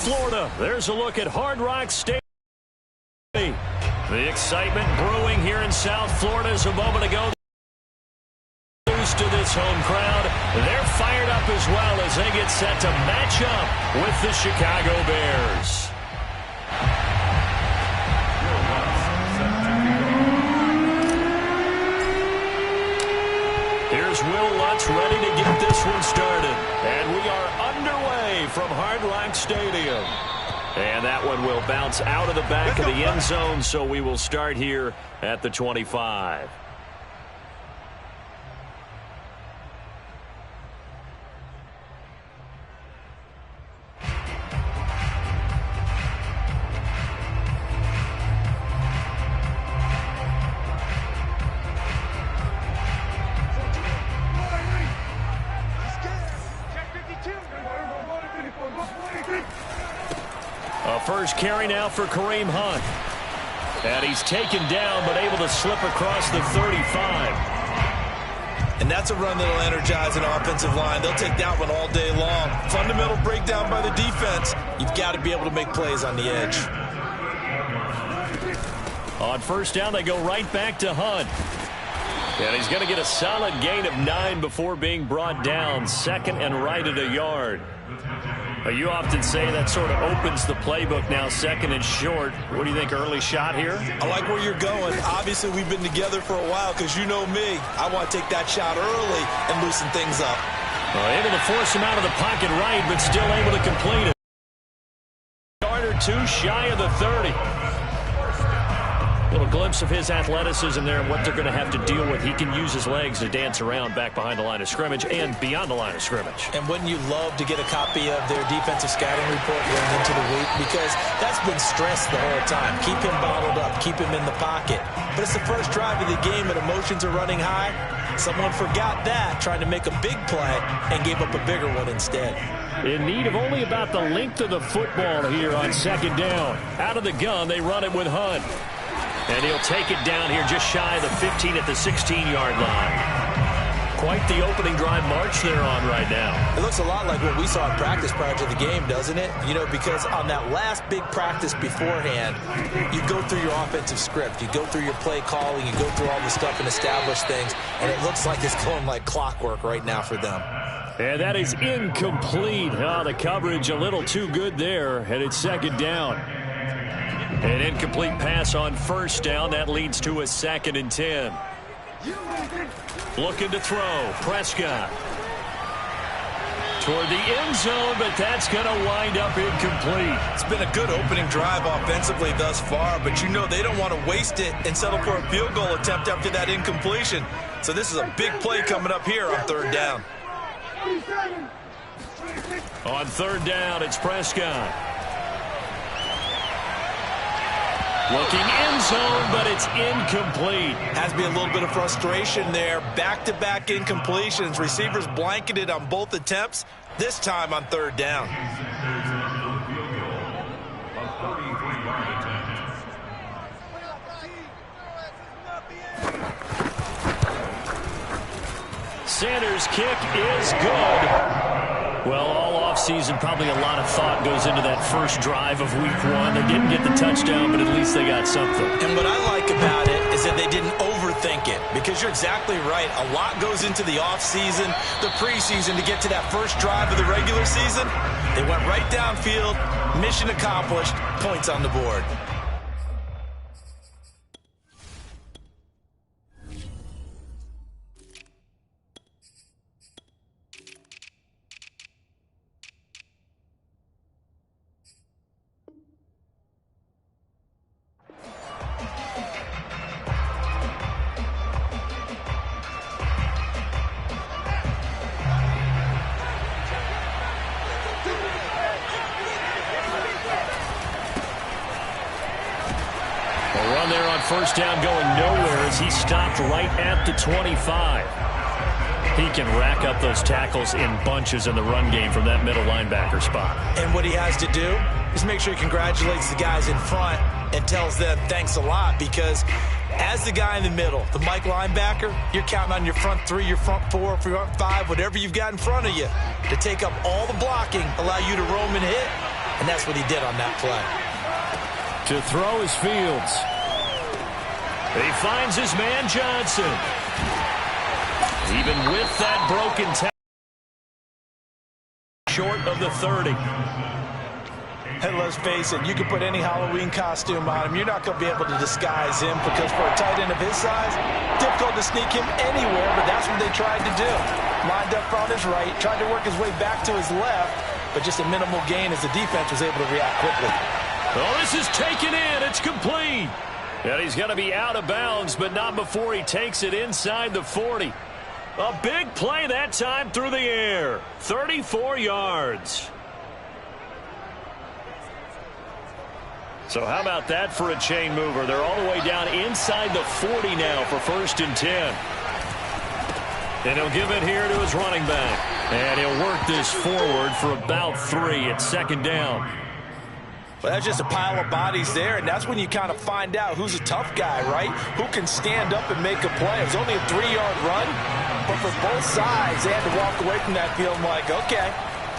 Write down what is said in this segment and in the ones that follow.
Florida. There's a look at Hard Rock Stadium. The excitement brewing here in South Florida as a moment ago. To this home crowd, they're fired up as well as they get set to match up with the Chicago Bears. Here's Will Lutz ready to get this one started. And we are underway from Hard Rock Stadium. And that one will bounce out of the back of the end zone, so we will start here at the 25. First carry now for Kareem Hunt. And he's taken down, but able to slip across the 35. And that's a run that'll energize an offensive line. They'll take that one all day long. Fundamental breakdown by the defense. You've got to be able to make plays on the edge. On first down, they go right back to Hunt. And he's going to get a solid gain of 9 before being brought down. Second and right at a yard. You often say that sort of opens the playbook now, second and short. What do you think, early shot here? I like where you're going. Obviously, we've been together for a while because you know me. I want to take that shot early and loosen things up. Able to force him out of the pocket right, but still able to complete it. Yard or two shy of the 30. Little glimpse of his athleticism there and what they're going to have to deal with. He can use his legs to dance around back behind the line of scrimmage and beyond the line of scrimmage. And wouldn't you love to get a copy of their defensive scouting report going into the week? Because that's been stressed the whole time. Keep him bottled up. Keep him in the pocket. But it's the first drive of the game and emotions are running high. Someone forgot that, trying to make a big play and gave up a bigger one instead. In need of only about the length of the football here on second down. Out of the gun, they run it with Hunt. And he'll take it down here just shy of the 15 at the 16-yard line. Quite the opening drive march they're on right now. It looks a lot like what we saw in practice prior to the game, doesn't it? You know, because on that last big practice beforehand, you go through your offensive script. You go through your play calling. You go through all the stuff and establish things. And it looks like it's going like clockwork right now for them. And that is incomplete. The coverage a little too good there. And it's second down. An incomplete pass on first down. That leads to a 2nd and 10. Looking to throw. Prescott. Toward the end zone, but that's going to wind up incomplete. It's been a good opening drive offensively thus far, but you know they don't want to waste it and settle for a field goal attempt after that incompletion. So this is a big play coming up here on third down. On third down, it's Prescott. Looking end zone, but it's incomplete. Has to be a little bit of frustration there. Back-to-back incompletions. Receivers blanketed on both attempts, this time on third down. Sanders' kick is good. Well, all offseason, probably a lot of thought goes into that first drive of week 1. They didn't get the touchdown, but at least they got something. And what I like about it is that they didn't overthink it, because you're exactly right. A lot goes into the offseason, the preseason to get to that first drive of the regular season. They went right downfield, mission accomplished, points on the board. There on first down going nowhere as he stopped right at the 25. He can rack up those tackles in bunches in the run game from that middle linebacker spot. And what he has to do is make sure he congratulates the guys in front and tells them thanks a lot, because as the guy in the middle, the Mike linebacker, you're counting on your front 3, your front 4, front 5, whatever you've got in front of you to take up all the blocking, allow you to roam and hit. And that's what he did on that play. To throw is Fields. He finds his man Johnson. Even with that broken tackle, short of the 30. Hey, let's face it, you can put any Halloween costume on him. You're not going to be able to disguise him because for a tight end of his size, difficult to sneak him anywhere, but that's what they tried to do. Lined up on his right, tried to work his way back to his left, but just a minimal gain as the defense was able to react quickly. Oh, this is taken in. It's complete. And he's going to be out of bounds, but not before he takes it inside the 40. A big play that time through the air. 34 yards. So how about that for a chain mover? They're all the way down inside the 40 now for 1st and 10. And he'll give it here to his running back. And he'll work this forward for about 3 at 2nd down. Well, that's just a pile of bodies there, and that's when you kind of find out who's a tough guy, right? Who can stand up and make a play. It was only a 3-yard run, but for both sides, they had to walk away from that feeling like, okay,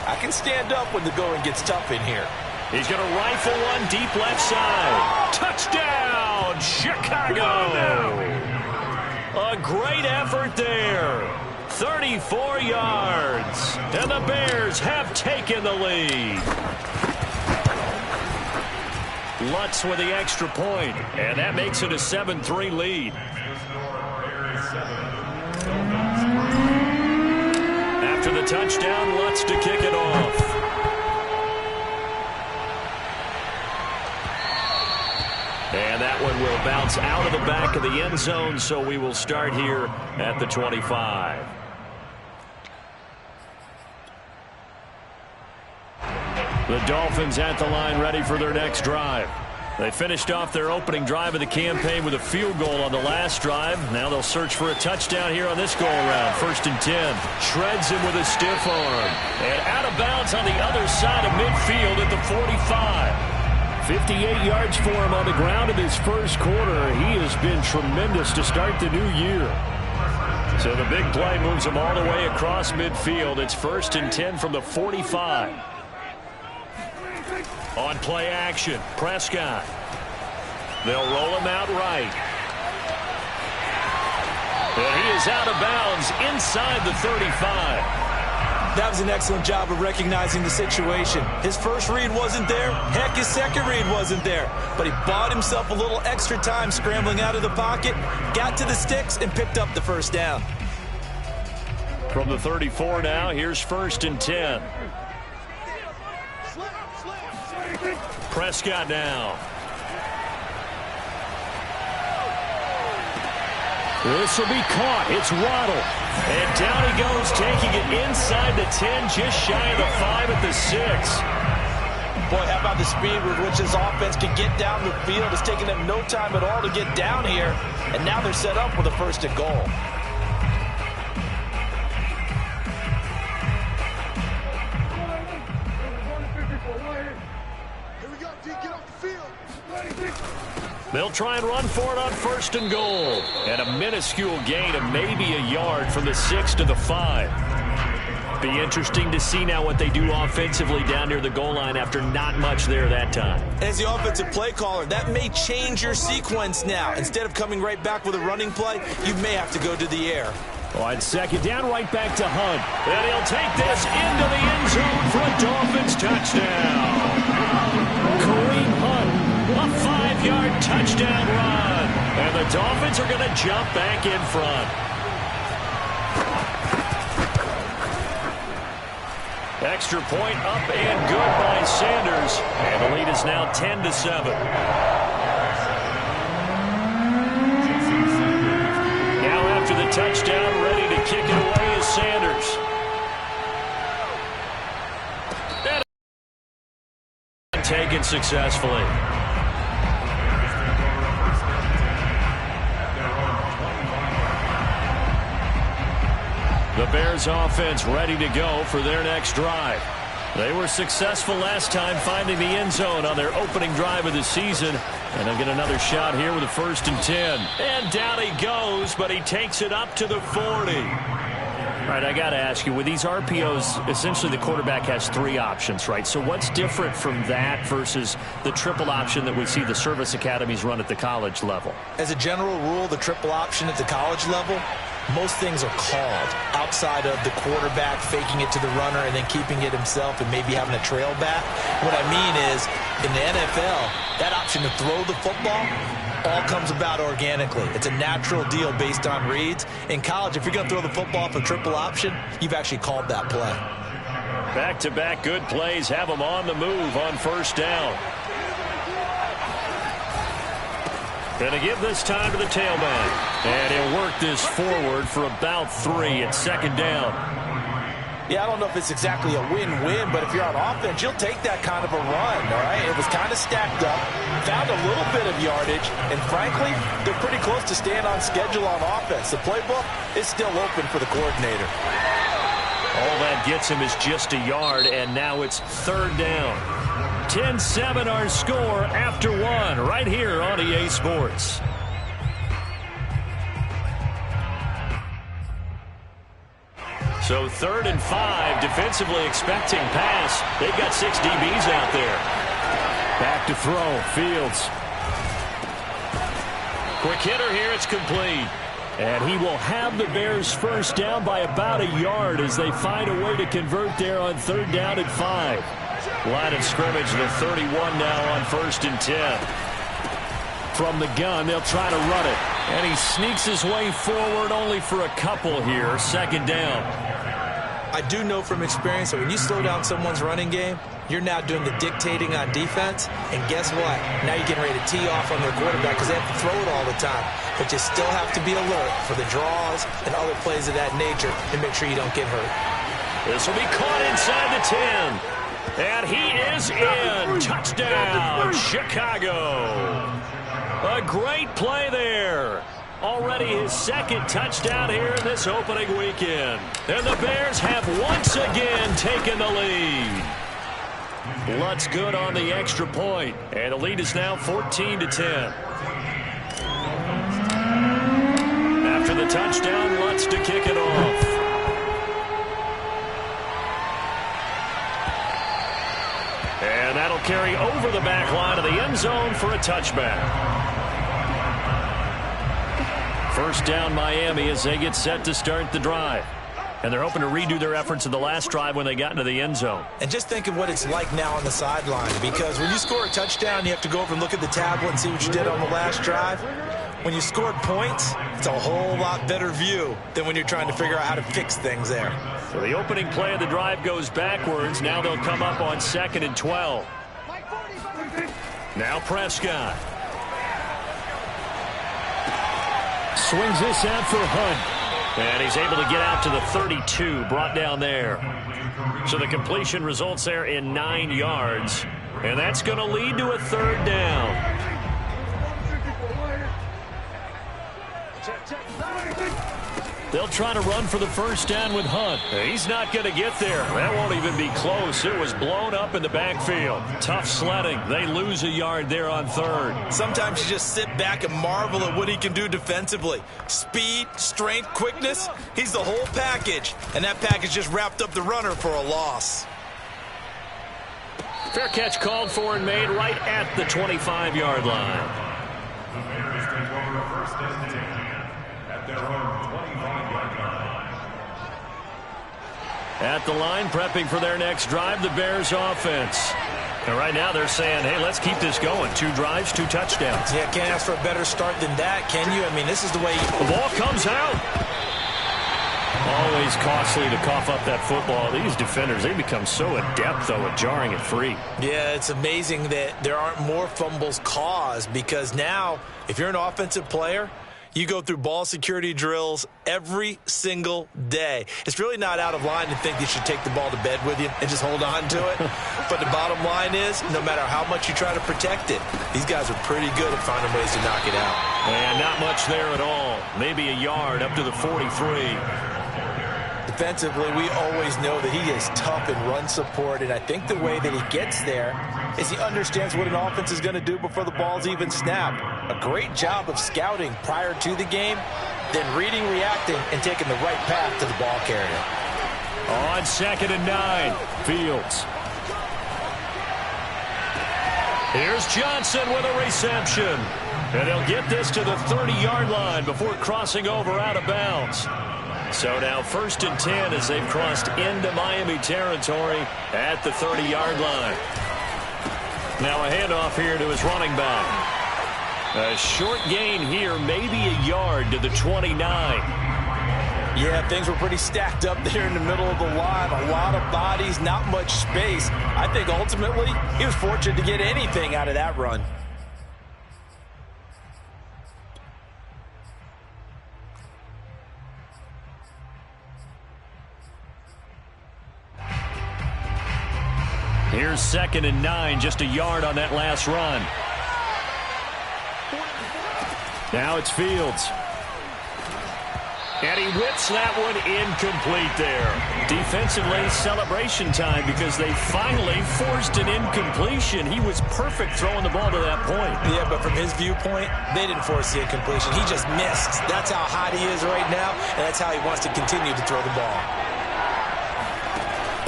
I can stand up when the going gets tough in here. He's going to rifle one deep left side. Touchdown, Chicago! A great effort there. 34 yards, and the Bears have taken the lead. Lutz with the extra point, and that makes it a 7-3 lead. After the touchdown, Lutz to kick it off. And that one will bounce out of the back of the end zone, so we will start here at the 25. The Dolphins at the line ready for their next drive. They finished off their opening drive of the campaign with a field goal on the last drive. Now they'll search for a touchdown here on this go-around. 1st and 10. Shreds him with a stiff arm. And out of bounds on the other side of midfield at the 45. 58 yards for him on the ground in his first quarter. He has been tremendous to start the new year. So the big play moves him all the way across midfield. It's 1st and 10 from the 45. On play action, Prescott. They'll roll him out right. And he is out of bounds inside the 35. That was an excellent job of recognizing the situation. His first read wasn't there. Heck, his second read wasn't there. But he bought himself a little extra time scrambling out of the pocket, got to the sticks, and picked up the 1st down. From the 34 now, here's 1st and 10. Prescott now. This will be caught. It's Waddle. And down he goes, taking it inside the 10, just shy of the 5 at the 6. Boy, how about the speed with which this offense can get down the field? It's taking them no time at all to get down here. And now they're set up with a 1st and goal. They'll try and run for it on 1st and goal. And a minuscule gain of maybe a yard from the 6 to the 5. Be interesting to see now what they do offensively down near the goal line after not much there that time. As the offensive play caller, that may change your sequence now. Instead of coming right back with a running play, you may have to go to the air. On 2nd down, right back to Hunt. And he'll take this into the end zone for a Dolphins touchdown. Kareem Hunt, a 5-yard touchdown run. And the Dolphins are going to jump back in front. Extra point up and good by Sanders. And the lead is now 10-7. Now after the touchdown, ready to kick it away is Sanders. And taken successfully. The Bears offense ready to go for their next drive. They were successful last time finding the end zone on their opening drive of the season. And they'll get another shot here with a 1st and 10. And down he goes, but he takes it up to the 40. All right, I got to ask you, with these RPOs, essentially the quarterback has 3 options, right? So what's different from that versus the triple option that we see the service academies run at the college level? As a general rule, the triple option at the college level, most things are called outside of the quarterback faking it to the runner and then keeping it himself and maybe having a trail back. What I mean is, in the NFL, that option to throw the football all comes about organically. It's a natural deal based on reads. In college, if you're going to throw the football off a triple option, you've actually called that play. Back-to-back good plays have them on the move on first down. Going to give this time to the tailback. And he'll work this forward for about 3 at second down. Yeah, I don't know if it's exactly a win-win, but if you're on offense, you'll take that kind of a run, all right? It was kind of stacked up, found a little bit of yardage, and frankly, they're pretty close to staying on schedule on offense. The playbook is still open for the coordinator. All that gets him is just a yard, and now it's third down. 10-7 our score after 1 right here on EA Sports. So 3rd and 5, defensively expecting pass. They've got 6 DBs out there. Back to throw, Fields. Quick hitter here, it's complete. And he will have the Bears first down by about a yard as they find a way to convert there on 3rd down and 5. Line of scrimmage, the 31 now on 1st and 10. From the gun, they'll try to run it. And he sneaks his way forward only for a couple here. 2nd down. I do know from experience that when you slow down someone's running game, you're now doing the dictating on defense. And guess what? Now you're getting ready to tee off on their quarterback because they have to throw it all the time. But you still have to be alert for the draws and other plays of that nature and make sure you don't get hurt. This will be caught inside the 10. And he is in. Touchdown, Chicago. A great play there. Already his 2nd touchdown here in this opening weekend. And the Bears have once again taken the lead. Lutz good on the extra point. And the lead is now 14-10. After the touchdown, Lutz to kick it off. And that'll carry over the back line of the end zone for a touchback. First down Miami as they get set to start the drive. And they're hoping to redo their efforts in the last drive when they got into the end zone. And just think of what it's like now on the sideline, because when you score a touchdown, you have to go over and look at the tablet and see what you did on the last drive. When you scored points, it's a whole lot better view than when you're trying to figure out how to fix things there. So the opening play of the drive goes backwards. Now they'll come up on 2nd and 12. Now Prescott. Swings this out for Hunt. And he's able to get out to the 32, brought down there. So the completion results there in 9 yards. And that's going to lead to a 3rd down. They'll try to run for the first down with Hunt. He's not going to get there. That won't even be close. It was blown up in the backfield. Tough sledding. They lose a yard there on 3rd. Sometimes you just sit back and marvel at what he can do defensively. Speed, strength, quickness. He's the whole package. And that package just wrapped up the runner for a loss. Fair catch called for and made right at the 25-yard line. At the line, prepping for their next drive, the Bears offense. And right now they're saying, hey, let's keep this going. 2 drives, 2 touchdowns. Yeah, can't ask for a better start than that, can you? I mean, this is the way the ball comes out. Always costly to cough up that football. These defenders, they become so adept, though, at jarring it free. Yeah, it's amazing that there aren't more fumbles caused, because now, if you're an offensive player, you go through ball security drills every single day. It's really not out of line to think you should take the ball to bed with you and just hold on to it. But the bottom line is, no matter how much you try to protect it, these guys are pretty good at finding ways to knock it out. And not much there at all. Maybe a yard up to the 43. Defensively, we always know that he is tough in run support, and I think the way that he gets there is he understands what an offense is going to do before the ball's even snapped. A great job of scouting prior to the game. then reading, reacting, and taking the right path to the ball carrier. On 2nd and 9, Fields. Here's Johnson with a reception. And they'll get this to the 30-yard line before crossing over out of bounds. So now 1st and 10 as they've crossed into Miami territory at the 30-yard line. Now a handoff here to his running back. A short gain here, maybe a yard to the 29. Yeah, things were pretty stacked up there in the middle of the line. A lot of bodies, not much space. I think ultimately he was fortunate to get anything out of that run. Here's 2nd and 9, just a yard on that last run. Now it's Fields. And he whips that one incomplete there. Defensively, celebration time because they finally forced an incompletion. He was perfect throwing the ball to that point. Yeah, but from his viewpoint, they didn't force the incompletion. He just missed. That's how hot he is right now, and that's how he wants to continue to throw the ball.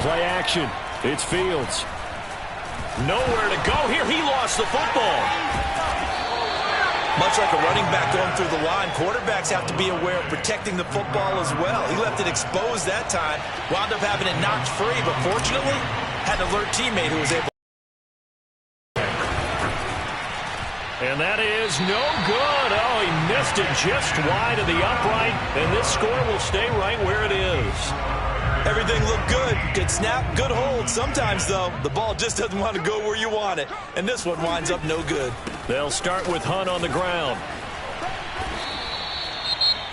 Play action. It's Fields. Nowhere to go here. He lost the football. Much like a running back going through the line, quarterbacks have to be aware of protecting the football as well. He left it exposed that time, wound up having it knocked free, but fortunately, had an alert teammate who was able. And that is no good. Oh, he missed it just wide of the upright, and this score will stay right where it is. Everything looked good. Good snap, good hold. Sometimes, though, the ball just doesn't want to go where you want it. And this one winds up no good. They'll start with Hunt on the ground.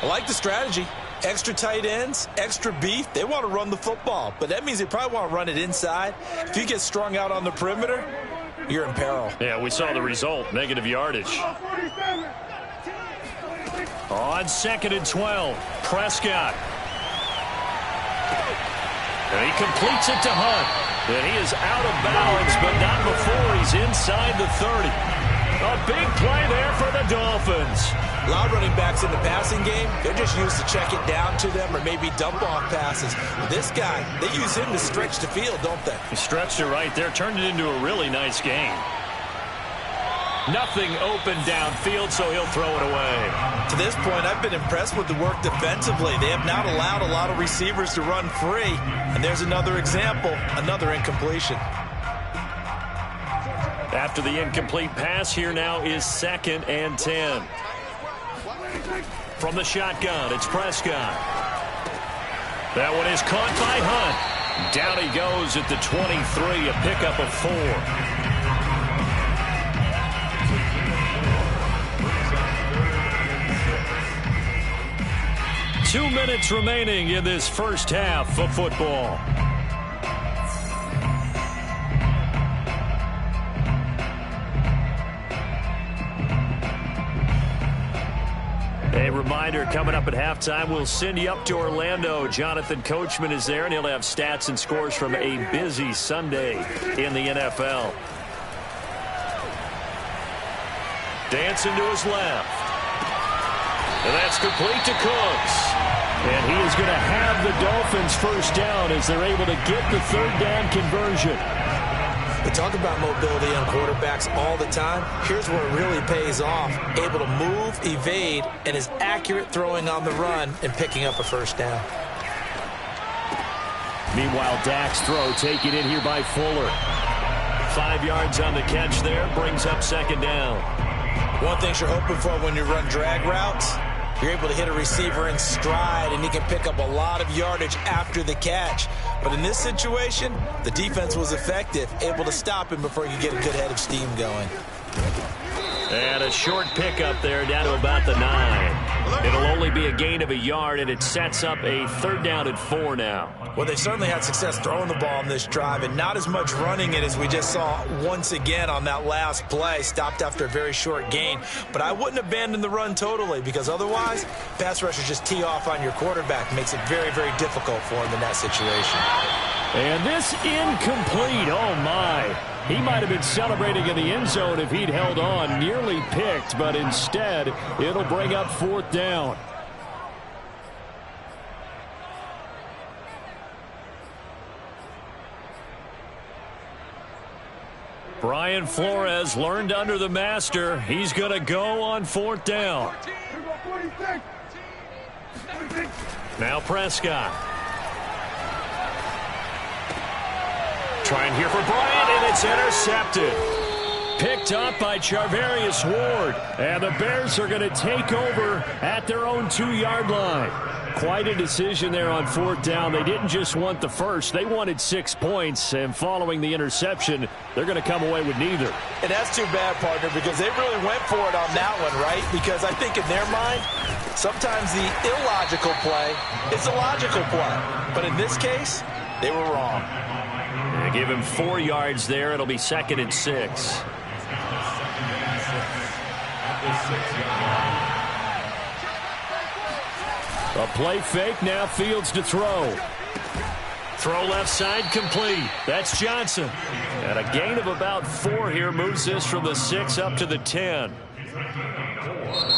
I like the strategy. Extra tight ends, extra beef. They want to run the football. But that means they probably want to run it inside. If you get strung out on the perimeter, you're in peril. Yeah, we saw the result. Negative yardage. On 2nd and 12, Prescott. And he completes it to Hunt. And he is out of bounds, but not before he's inside the 30. A big play there for the Dolphins. A lot of running backs in the passing game, they're just used to check it down to them or maybe dump off passes. This guy, they use him to stretch the field, don't they? He stretched it right there, turned it into a really nice game. Nothing open downfield, so he'll throw it away. To this point, I've been impressed with the work defensively. They have not allowed a lot of receivers to run free. And there's another example, another incompletion. After the incomplete pass, here now is 2nd and 10. From the shotgun, it's Prescott. That one is caught by Hunt. Down he goes at the 23, a pickup of 4. 2 minutes remaining in this first half of football. A reminder, coming up at halftime, we'll send you up to Orlando. Jonathan Coachman is there, and he'll have stats and scores from a busy Sunday in the NFL. Dancing to his left. And that's complete to Cooks. And he is going to have the Dolphins first down as they're able to get the third down conversion. We talk about mobility on quarterbacks all the time. Here's where it really pays off. Able to move, evade, and is accurate throwing on the run and picking up a first down. Meanwhile, Dak's throw taken in here by Fuller. 5 yards on the catch there, brings up 2nd down. One thing you're hoping for when you run drag routes, you're able to hit a receiver in stride, and he can pick up a lot of yardage after the catch. But in this situation, the defense was effective, able to stop him before he could get a good head of steam going. And a short pickup there down to about the 9. It'll only be a gain of a yard, and it sets up a 3rd down and 4 now. Well, they certainly had success throwing the ball on this drive, and not as much running it as we just saw once again on that last play. Stopped after a very short gain. But I wouldn't abandon the run totally, because otherwise, pass rushers just tee off on your quarterback. Makes it very, very difficult for him in that situation. And this incomplete. Oh, my. He might have been celebrating in the end zone if he'd held on. Nearly picked, but instead, it'll bring up 4th down. Brian Flores learned under the master. He's going to go on 4th down. Now Prescott. Trying here for Bryant, and it's intercepted. Picked up by Charvarius Ward. And the Bears are going to take over at their own 2-yard line. Quite a decision there on 4th down. They didn't just want the first. They wanted 6 points. And following the interception, they're going to come away with neither. And that's too bad, partner, because they really went for it on that one, right? Because I think in their mind, sometimes the illogical play is a logical play. But in this case, they were wrong. They give him 4 yards there. It'll be 2nd and 6. A play fake, now Fields to throw. Throw left side, complete. That's Johnson. And a gain of about 4 here moves this from the 6 up to the 10.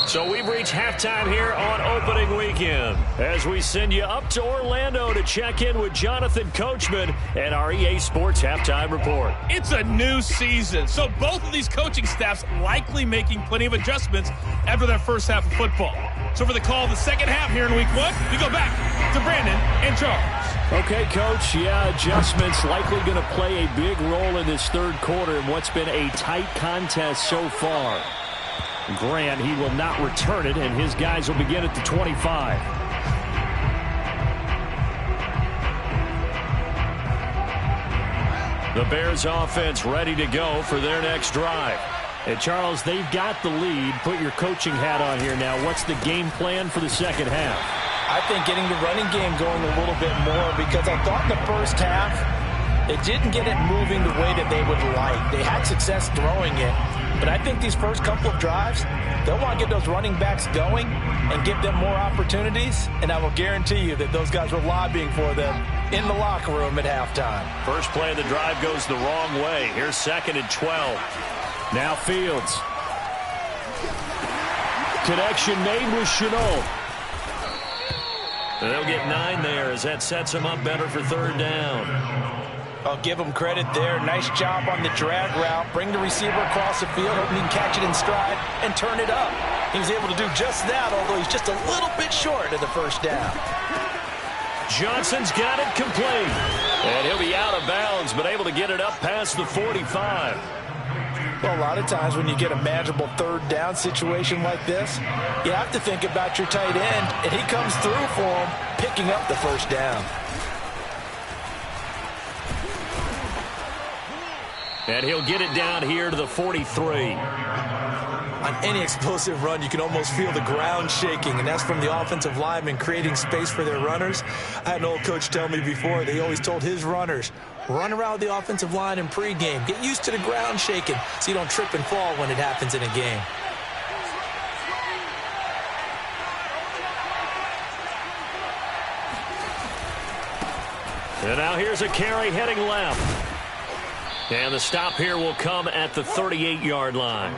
So we've reached halftime here on opening weekend as we send you up to Orlando to check in with Jonathan Coachman and our EA Sports Halftime Report. It's a new season, so both of these coaching staffs likely making plenty of adjustments after their first half of football. So for the call of the second half here in Week 1, we go back to Brandon and Charles. Okay, Coach, adjustments likely going to play a big role in this 3rd quarter in what's been a tight contest so far. Grant, he will not return it, and his guys will begin at the 25. The Bears offense ready to go for their next drive. And Charles, they've got the lead. Put your coaching hat on here now. What's the game plan for the second half? I think getting the running game going a little bit more, because I thought in the first half they didn't get it moving the way that they would like. They had success throwing it. But I think these first couple of drives, they'll want to get those running backs going and give them more opportunities. And I will guarantee you that those guys were lobbying for them in the locker room at halftime. First play of the drive goes the wrong way. Here's 2nd and 12. Now Fields. Connection made with Chenault. They'll get 9 there as that sets them up better for 3rd down. I'll give him credit there. Nice job on the drag route. Bring the receiver across the field, hoping he can catch it in stride and turn it up. He was able to do just that, although he's just a little bit short of the first down. Johnson's got it complete. And he'll be out of bounds, but able to get it up past the 45. Well, a lot of times when you get a manageable 3rd down situation like this, you have to think about your tight end, and he comes through for him, picking up the first down. And he'll get it down here to the 43. On any explosive run, you can almost feel the ground shaking, and that's from the offensive linemen creating space for their runners. I had an old coach tell me before, they always told his runners, run around the offensive line in pregame. Get used to the ground shaking so you don't trip and fall when it happens in a game. And now here's a carry heading left. And the stop here will come at the 38-yard line.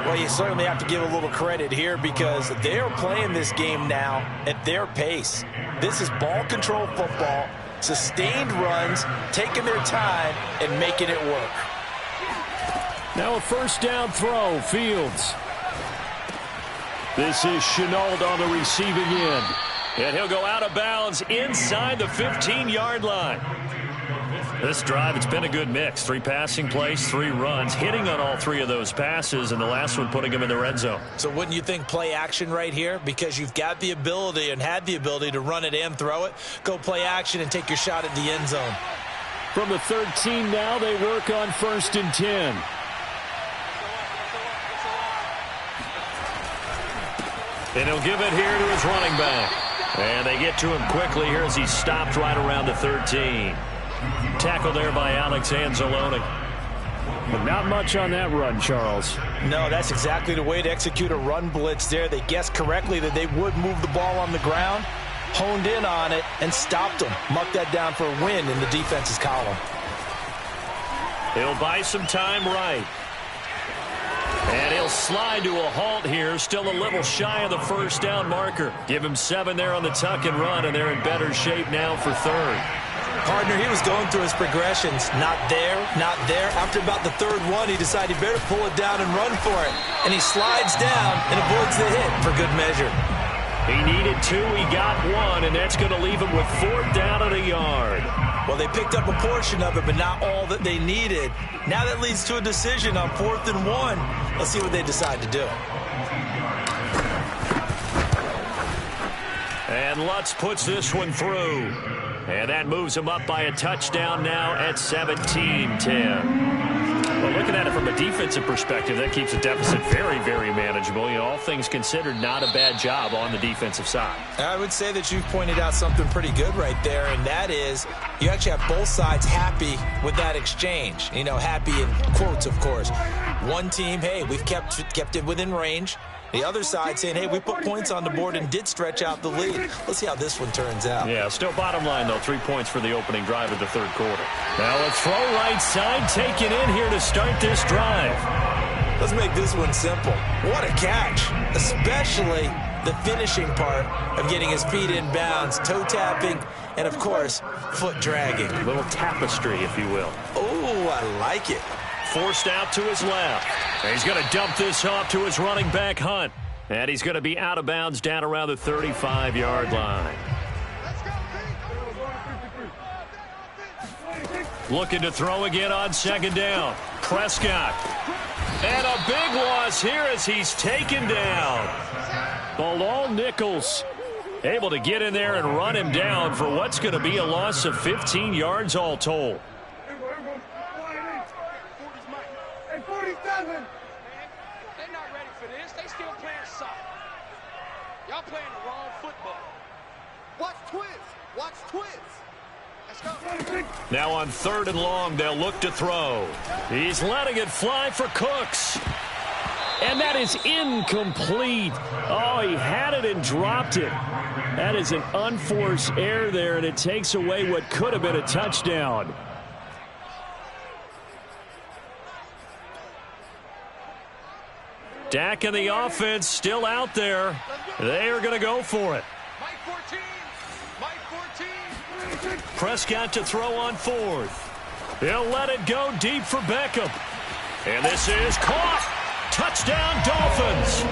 Well, you certainly have to give a little credit here because they're playing this game now at their pace. This is ball control football, sustained runs, taking their time and making it work. Now a 1st down throw, Fields. This is Chenault on the receiving end. And he'll go out of bounds inside the 15-yard line. This drive, it's been a good mix. 3 passing plays, 3 runs, hitting on all 3 of those passes, and the last one putting him in the red zone. So wouldn't you think play action right here? Because you've got the ability and had the ability to run it and throw it. Go play action and take your shot at the end zone. From the 13 now, they work on 1st and 10. And he'll give it here to his running back. And they get to him quickly here as he's stopped right around the 13. Tackle there by Alex Anzalone. But not much on that run, Charles. No, that's exactly the way to execute a run blitz there. They guessed correctly that they would move the ball on the ground, honed in on it, and stopped them. Marked that down for a win in the defense's column. He'll buy some time right. And he'll slide to a halt here, still a little shy of the 1st down marker. Give him 7 there on the tuck and run, and they're in better shape now for 3rd. Partner, he was going through his progressions. Not there, not there. After about the third one, he decided he better pull it down and run for it. And he slides down and avoids the hit for good measure. He needed 2, he got 1, and that's going to leave him with 4th down at a yard. Well, they picked up a portion of it, but not all that they needed. Now that leads to a decision on 4th and 1. Let's see what they decide to do. And Lutz puts this one through. And that moves him up by a touchdown now at 17-10. Well, looking at it from a defensive perspective, that keeps the deficit very, very manageable. You know, all things considered, not a bad job on the defensive side. I would say that you've pointed out something pretty good right there, and that is you actually have both sides happy with that exchange. You know, happy in quotes, of course. One team, hey, we've kept it within range. The other side saying, hey, we put points on the board and did stretch out the lead. Let's see how this one turns out. Yeah, still bottom line, though, 3 points for the opening drive of the third quarter. Now a throw right side taken in here to start this drive. Let's make this one simple. What a catch, especially the finishing part of getting his feet in bounds, toe tapping, and, of course, foot dragging. A little tapestry, if you will. Oh, I like it. Forced out to his left. And he's going to dump this off to his running back, Hunt. And he's going to be out of bounds down around the 35-yard line. Looking to throw again on 2nd down. Prescott. And a big loss here as he's taken down. Bilal Nichols able to get in there and run him down for what's going to be a loss of 15 yards all told. They're not ready for this. They still playing soccer. Y'all playing the wrong football. Watch Twins. Watch Twins. Let's go. Now on 3rd and long, they'll look to throw. He's letting it fly for Cooks. And that is incomplete. Oh, he had it and dropped it. That is an unforced error there, and it takes away what could have been a touchdown. Dak and the offense still out there. They are going to go for it. Mike 14. Mike 14. Prescott to throw on 4th. He'll let it go deep for Beckham. And this is caught. Touchdown, Dolphins.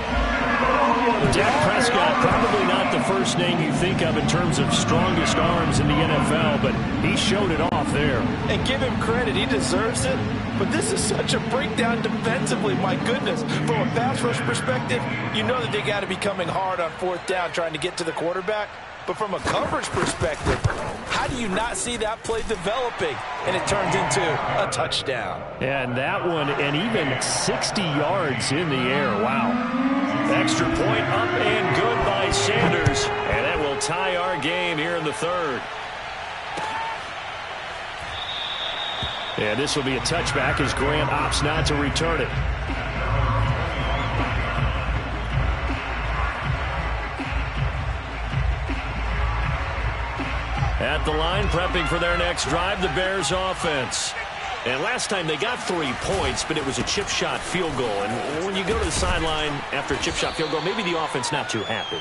Dak Prescott, probably not the first name you think of in terms of strongest arms in the NFL, but he showed it off there. And give him credit, he deserves it. But this is such a breakdown defensively, my goodness. From a pass rush perspective, you know that they got to be coming hard on 4th down trying to get to the quarterback. But from a coverage perspective, how do you not see that play developing? And it turns into a touchdown. And that one, and even 60 yards in the air. Wow. Extra point up and good by Sanders. And that will tie our game here in the 3rd. And this will be a touchback as Grant opts not to return it. At the line, prepping for their next drive, the Bears offense. And last time they got 3 points, but it was a chip shot field goal. And when you go to the sideline after a chip shot field goal, maybe the offense not too happy.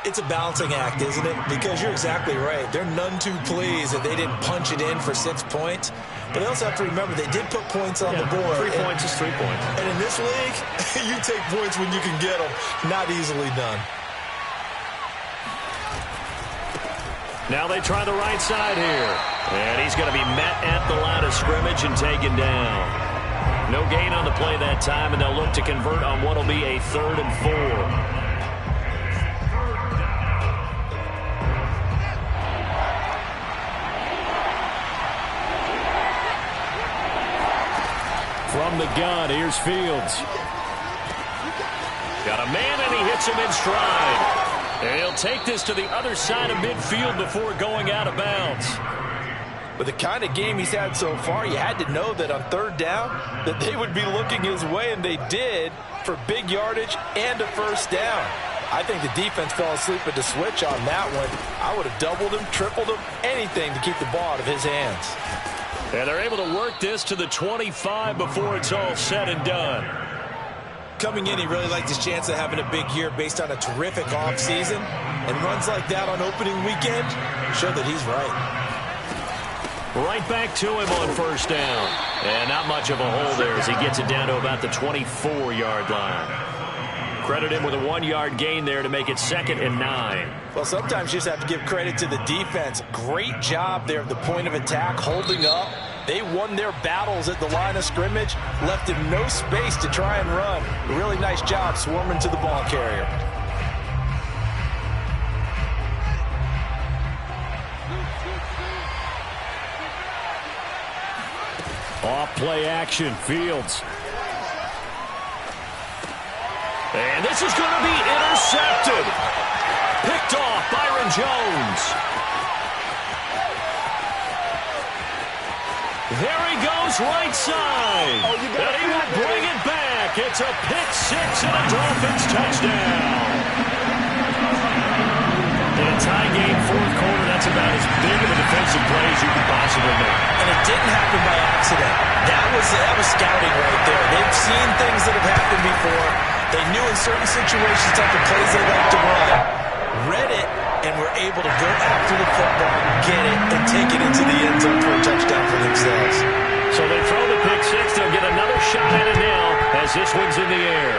It's a balancing act, isn't it? Because you're exactly right. They're none too pleased that they didn't punch it in for 6 points. But they also have to remember they did put points on the board. 3 points is 3 points. And in this league, you take points when you can get them. Not easily done. Now they try the right side here. And he's going to be met at the line of scrimmage and taken down. No gain on the play that time, and they'll look to convert on what will be a 3rd and 4. From the gun, here's Fields. Got a man, and he hits him in stride. And he'll take this to the other side of midfield before going out of bounds. With the kind of game he's had so far, you had to know that on 3rd down that they would be looking his way, and they did for big yardage and a 1st down. I think the defense fell asleep at the switch on that one. I would have doubled him, tripled him, anything to keep the ball out of his hands. And they're able to work this to the 25 before it's all said and done. Coming in, he really liked his chance of having a big year based on a terrific offseason. And runs like that on opening weekend show that he's right. Right back to him on first down. And not much of a hole there as he gets it down to about the 24-yard line. Credit him with a 1-yard gain there to make it 2nd and 9. Well, sometimes you just have to give credit to the defense. Great job there at the point of attack, holding up. They won their battles at the line of scrimmage, left him no space to try and run. A really nice job swarming to the ball carrier. Off play action, Fields. And this is going to be intercepted. Picked off, Byron Jones. There he goes, right side. And he will bring it back. It's a pick-6 and a Dolphins touchdown. In a tie game, fourth quarter, that's about as big of a defensive play as you can possibly make. And it didn't happen by accident. That was scouting right there. They've seen things that have happened before. They knew in certain situations the type of plays they like to run. Read it, and were able to go after the football, get it, and take it into the end zone for a touchdown for themselves. So they throw the pick-6. They'll get another shot at it now as this one's in the air.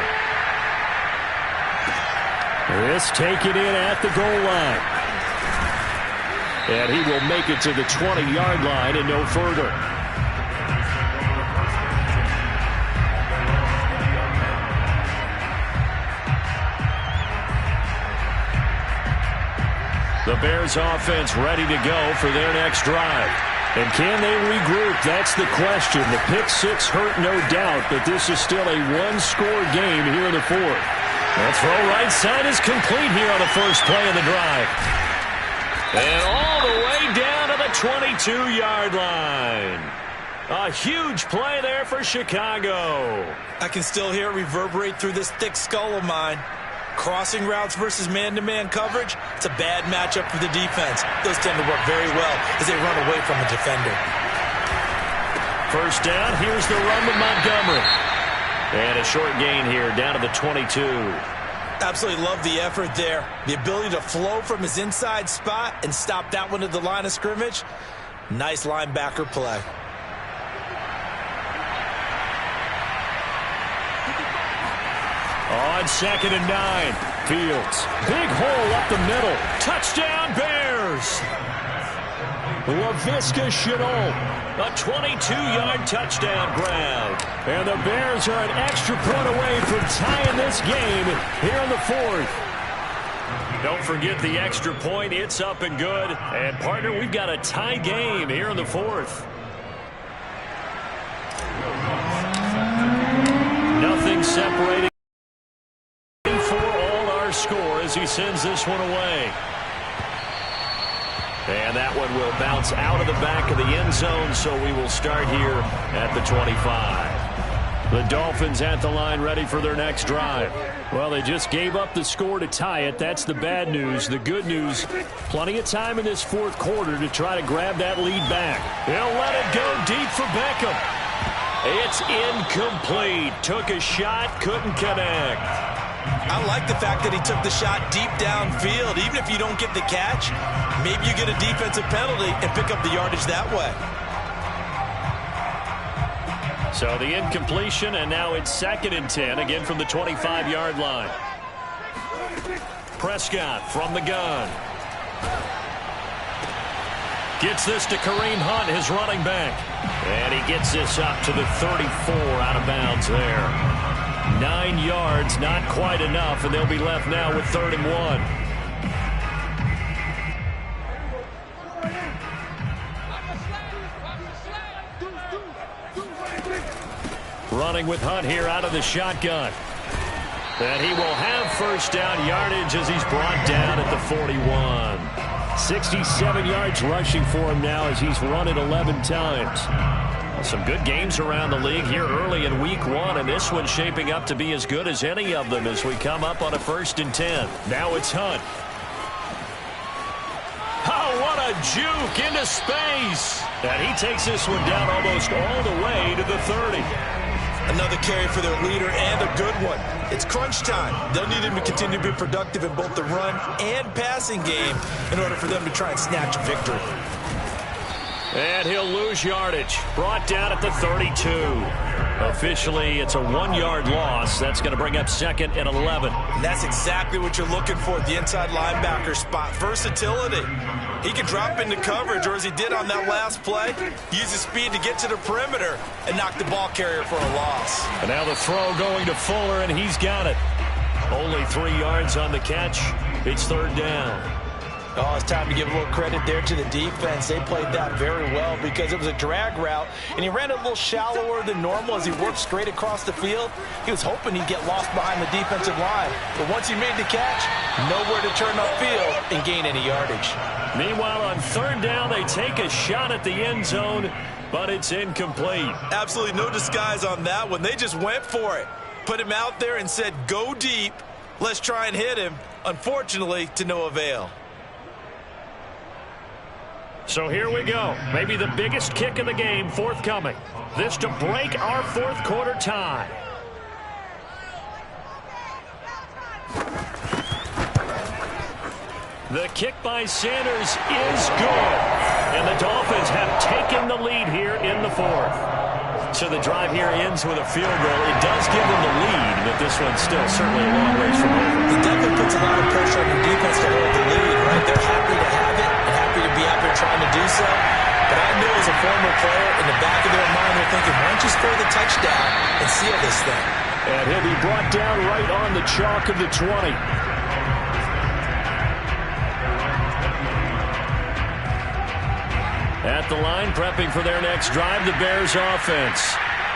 This taken in at the goal line. And he will make it to the 20-yard line and no further. The Bears offense ready to go for their next drive. And can they regroup? That's the question. The pick-6 hurt, no doubt, but this is still a one-score game here in the fourth. The throw right side is complete here on the first play of the drive. And all the way down to the 22-yard line. A huge play there for Chicago. I can still hear it reverberate through this thick skull of mine. Crossing routes versus man-to-man coverage, it's a bad matchup for the defense. Those tend to work very well as they run away from a defender. First down, here's the run with Montgomery. And a short gain here, down to the 22. Absolutely love the effort there. The ability to flow from his inside spot and stop that one at the line of scrimmage. Nice linebacker play. On 2nd and 9, Fields. Big hole up the middle. Touchdown, Bears. Laviska Shenault. A 22-yard touchdown grab. And the Bears are an extra point away from tying this game here in the fourth. Don't forget the extra point. It's up and good. And, partner, we've got a tie game here in the fourth. Nothing separating score as he sends this one away. And that one will bounce out of the back of the end zone, so we will start here at the 25. The Dolphins at the line ready for their next drive. Well, they just gave up the score to tie it. That's the bad news. The good news, plenty of time in this fourth quarter to try to grab that lead back. They'll let it go deep for Beckham. It's incomplete. Took a shot, couldn't connect. I like the fact that he took the shot deep downfield. Even if you don't get the catch, maybe you get a defensive penalty and pick up the yardage that way. So the incompletion, and now it's 2nd and 10, again from the 25-yard line. Prescott from the gun. Gets this to Kareem Hunt, his running back. And he gets this up to the 34 out of bounds there. 9 yards, not quite enough, and they'll be left now with 3rd and 1. Running with Hunt here out of the shotgun. And he will have first down yardage as he's brought down at the 41. 67 yards rushing for him now as he's run it 11 times. Some good games around the league here early in week 1, and this one's shaping up to be as good as any of them as we come up on a 1st and 10. Now it's Hunt. Oh, what a juke into space. And he takes this one down almost all the way to the 30. Another carry for their leader and a good one. It's crunch time. They'll need him to continue to be productive in both the run and passing game in order for them to try and snatch a victory. And he'll lose yardage. Brought down at the 32. Officially, it's a 1-yard loss. That's going to bring up 2nd and 11. And that's exactly what you're looking for at the inside linebacker spot. Versatility. He can drop into coverage, or as he did on that last play, use his speed to get to the perimeter and knock the ball carrier for a loss. And now the throw going to Fuller, and he's got it. Only 3 yards on the catch. It's 3rd down. Oh, it's time to give a little credit there to the defense. They played that very well because it was a drag route, and he ran a little shallower than normal as he worked straight across the field. He was hoping he'd get lost behind the defensive line, but once he made the catch, nowhere to turn upfield and gain any yardage. Meanwhile, on 3rd down, they take a shot at the end zone, but it's incomplete. Absolutely no disguise on that one. They just went for it. Put him out there and said, go deep. Let's try and hit him. Unfortunately, to no avail. So here we go. Maybe the biggest kick of the game forthcoming. This to break our 4th quarter tie. The kick by Sanders is good. And the Dolphins have taken the lead here in the 4th. So the drive here ends with a field goal. It does give them the lead, but this one's still certainly a long ways from over. It definitely puts a lot of pressure on the defense to hold the lead, right? They're happy to have it and happy to be out there trying to do so. But I know as a former player, in the back of their mind, they're thinking, why don't you score the touchdown and seal this thing? And he'll be brought down right on the chalk of the 20. At the line, prepping for their next drive, the Bears offense.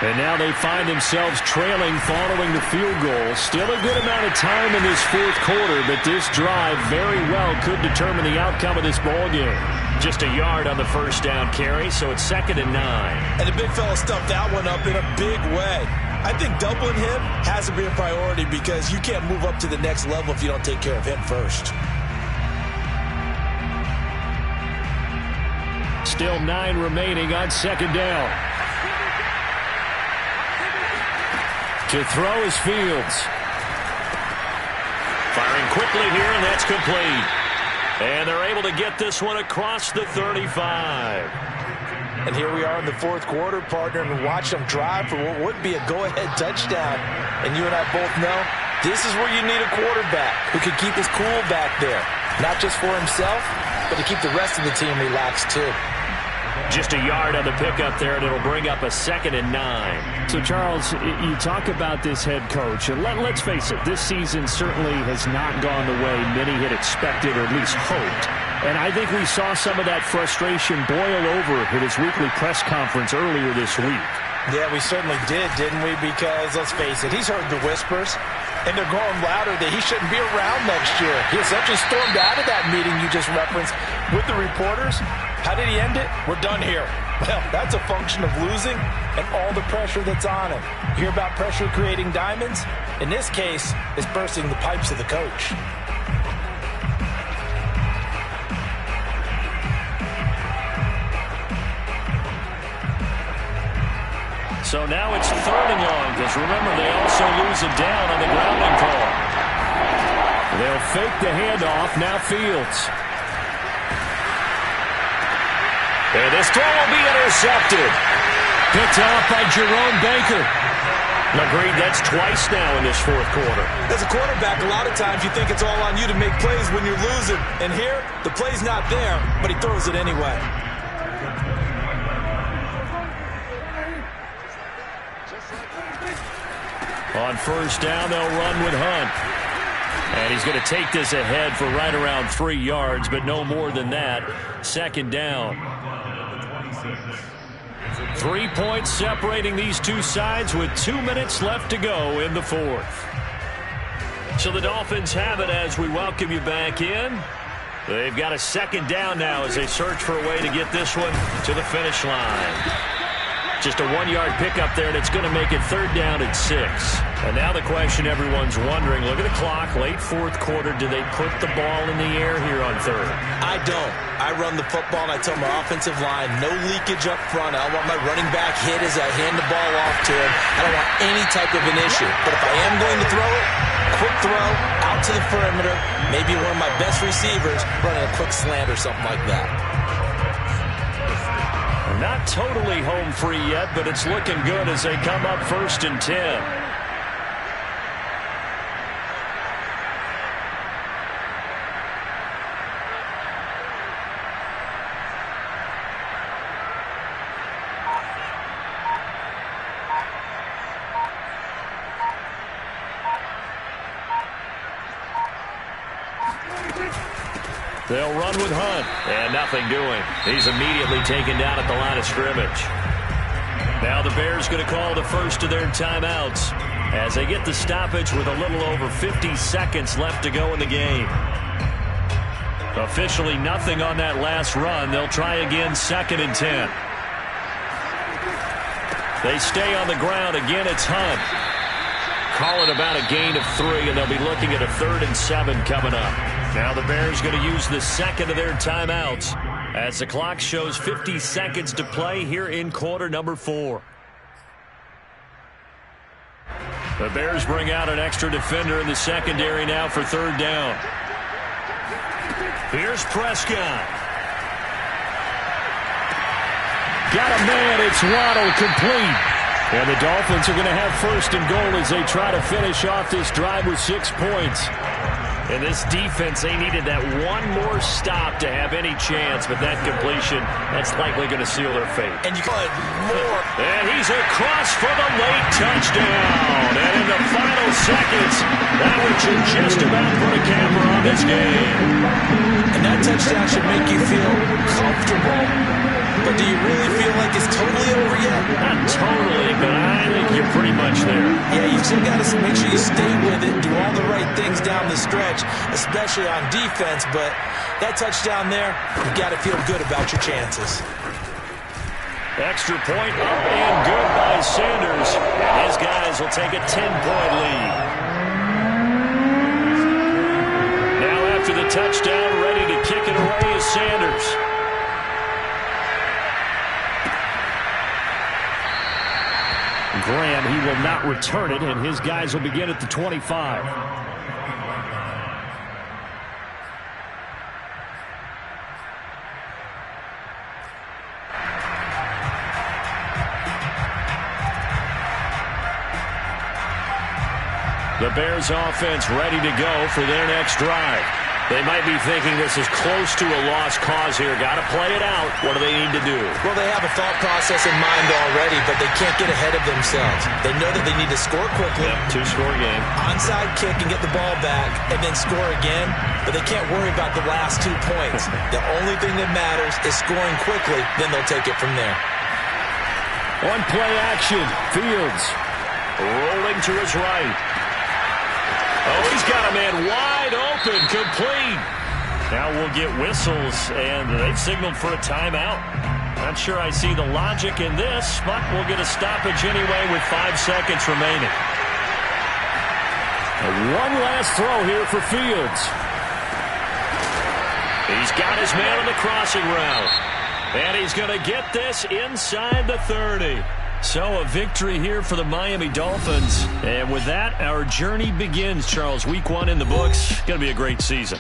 And now they find themselves trailing following the field goal. Still a good amount of time in this 4th quarter, but this drive very well could determine the outcome of this ball game. Just a yard on the 1st down carry, so it's 2nd and 9. And the big fella stuffed that one up in a big way. I think doubling him has to be a priority because you can't move up to the next level if you don't take care of him first. Still 9 remaining on 2nd down. To throw is Fields. Firing quickly here, and that's complete. And they're able to get this one across the 35. And here we are in the 4th quarter, partner, and watch them drive for what would be a go-ahead touchdown. And you and I both know this is where you need a quarterback who can keep his cool back there. Not just for himself, but to keep the rest of the team relaxed too. Just a yard on the pickup there, and it'll bring up a 2nd and 9. So, Charles, you talk about this head coach, and let's face it, this season certainly has not gone the way many had expected or at least hoped. And I think we saw some of that frustration boil over at his weekly press conference earlier this week. Yeah, we certainly did, didn't we? Because, let's face it, he's heard the whispers, and they're growing louder that he shouldn't be around next year. He essentially stormed out of that meeting you just referenced with the reporters. How did he end it? We're done here. Well, that's a function of losing and all the pressure that's on him. You hear about pressure creating diamonds? In this case, it's bursting the pipes of the coach. So now it's 3rd and long, because remember, they also lose a down on the grounding call. They'll fake the handoff. Now Fields. And this throw will be intercepted. Picked off by Jerome Baker. Agreed, that's twice now in this 4th quarter. As a quarterback, a lot of times you think it's all on you to make plays when you're losing. And here, the play's not there, but he throws it anyway. On 1st down, they'll run with Hunt. And he's going to take this ahead for right around 3 yards, but no more than that. 2nd down. 3 points separating these two sides with 2 minutes left to go in the 4th. So the Dolphins have it as we welcome you back in. They've got a 2nd down now as they search for a way to get this one to the finish line. Just a 1-yard pickup there, and it's going to make it 3rd down and 6. And now the question everyone's wondering, look at the clock, late 4th quarter, do they put the ball in the air here on 3rd? I don't. I run the football, and I tell my offensive line, no leakage up front. I don't want my running back hit as I hand the ball off to him. I don't want any type of an issue. But if I am going to throw it, quick throw, out to the perimeter, maybe one of my best receivers running a quick slant or something like that. Not totally home free yet, but it's looking good as they come up 1st and 10. They'll run with Hunt, and nothing doing. He's immediately taken down at the line of scrimmage. Now the Bears going to call the first of their timeouts as they get the stoppage with a little over 50 seconds left to go in the game. Officially nothing on that last run. They'll try again 2nd and 10. They stay on the ground. Again, it's Hunt. Call it about a gain of 3, and they'll be looking at a 3rd and 7 coming up. Now the Bears going to use the second of their timeouts as the clock shows 50 seconds to play here in quarter number 4. The Bears bring out an extra defender in the secondary now for 3rd down. Here's Prescott. Got a man. It's Waddle, complete. And the Dolphins are going to have 1st and goal as they try to finish off this drive with 6 points. In this defense, they needed that one more stop to have any chance, but that completion, that's likely going to seal their fate. And you got more. And he's across for the late touchdown. And in the final seconds, that one should just about put a camper on this game. And that touchdown should make you feel comfortable. But do you really feel like it's totally over yet? Not totally, but I think you're pretty much there. Yeah, you still got to make sure you stay with it, do all the right things down the stretch, especially on defense. But that touchdown there, you've got to feel good about your chances. Extra point up and good by Sanders. And his guys will take a 10-point lead. Now after the touchdown, ready to kick it away is Sanders. Graham, he will not return it, and his guys will begin at the 25. The Bears offense ready to go for their next drive. They might be thinking this is close to a lost cause here. Got to play it out. What do they need to do? Well, they have a thought process in mind already, but they can't get ahead of themselves. They know that they need to score quickly. Yep, 2-score game. Onside kick and get the ball back and then score again, but they can't worry about the last 2 points. The only thing that matters is scoring quickly, then they'll take it from there. On play action, Fields. Rolling to his right. Oh, he's got a man wide open, complete. Now we'll get whistles, and they've signaled for a timeout. Not sure I see the logic in this, but we'll get a stoppage anyway with 5 seconds remaining. One last throw here for Fields. He's got his man on the crossing route. And he's going to get this inside the 30. So a victory here for the Miami Dolphins. And with that, our journey begins, Charles. Week 1 in the books. Going to be a great season.